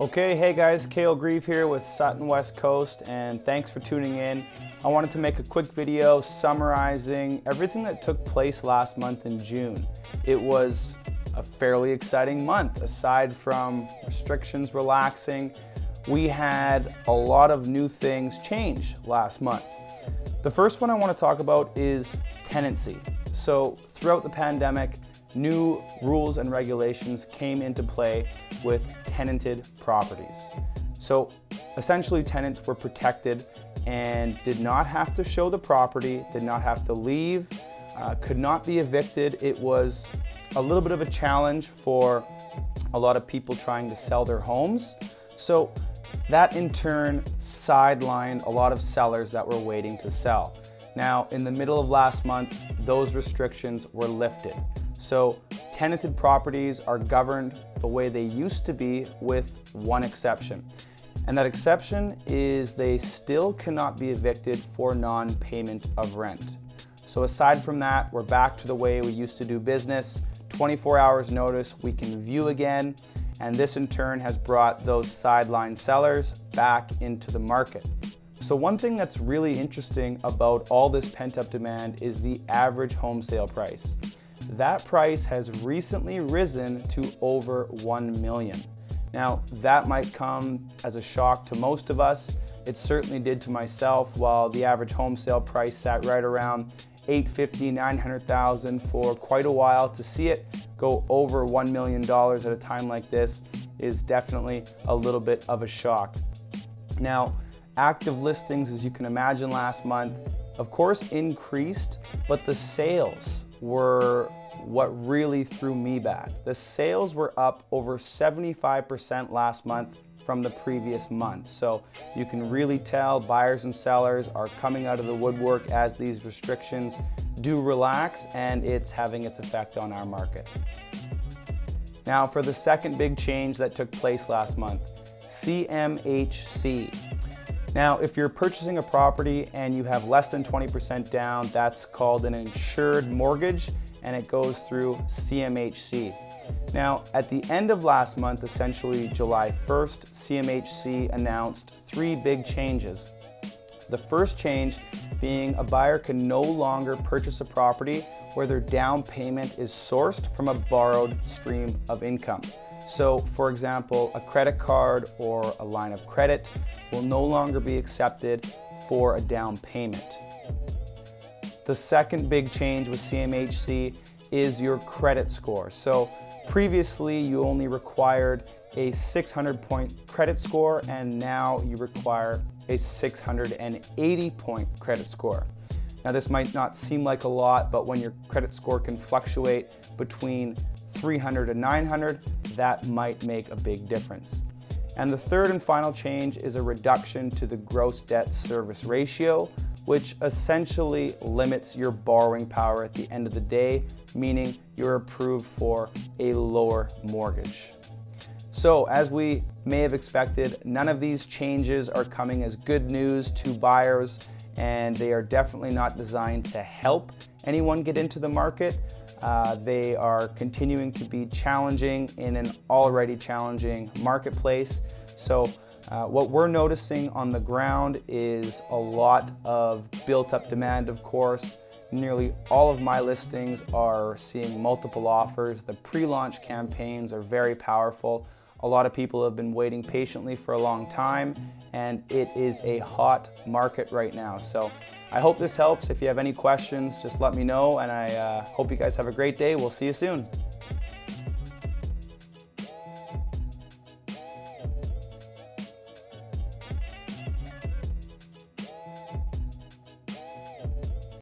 Okay, hey guys, Cale Grieve here with Sutton West Coast, and thanks for tuning in. I wanted to make a quick video summarizing everything that took place last month in June. It was a fairly exciting month. Aside from restrictions relaxing, we had a lot of new things change last month. The first one I want to talk about is tenancy. So throughout the pandemic, new rules and regulations came into play with tenanted properties. So essentially tenants were protected and did not have to show the property, did not have to leave, could not be evicted. It was a little bit of a challenge for a lot of people trying to sell their homes. So that in turn sidelined a lot of sellers that were waiting to sell. Now, in the middle of last month, those restrictions were lifted. So tenanted properties are governed the way they used to be, with one exception. And that exception is they still cannot be evicted for non-payment of rent. So aside from that, we're back to the way we used to do business. 24 hours notice, we can view again. And this in turn has brought those sideline sellers back into the market. So one thing that's really interesting about all this pent-up demand is the average home sale price. That price has recently risen to over $1 million. Now, that might come as a shock to most of us. It certainly did to myself. While the average home sale price sat right around $850,000, $900,000 for quite a while, to see it go over $1 million at a time like this is definitely a little bit of a shock. Now, active listings, as you can imagine, last month, of course, increased, but the sales were what really threw me back. The sales were up over 75% last month from the previous month. So you can really tell buyers and sellers are coming out of the woodwork as these restrictions do relax, and it's having its effect on our market. Now, for the second big change that took place last month, CMHC. Now, if you're purchasing a property and you have less than 20% down, that's called an insured mortgage, and it goes through CMHC. Now, at the end of last month, essentially July 1st, CMHC announced 3 big changes. The first change being a buyer can no longer purchase a property where their down payment is sourced from a borrowed stream of income. So, for example, a credit card or a line of credit will no longer be accepted for a down payment. The second big change with CMHC is your credit score. So previously you only required a 600-point credit score, and now you require a 680-point credit score. Now, this might not seem like a lot, but when your credit score can fluctuate between 300 and 900, that might make a big difference. And the third and final change is a reduction to the gross debt service ratio, which essentially limits your borrowing power at the end of the day, meaning you're approved for a lower mortgage. So as we may have expected, none of these changes are coming as good news to buyers, and they are definitely not designed to help anyone get into the market. They are continuing to be challenging in an already challenging marketplace. So what we're noticing on the ground is a lot of built-up demand, of course. Nearly all of my listings are seeing multiple offers. The pre-launch campaigns are very powerful. A lot of people have been waiting patiently for a long time, and it is a hot market right now. So I hope this helps. If you have any questions, just let me know, and I hope you guys have a great day. We'll see you soon.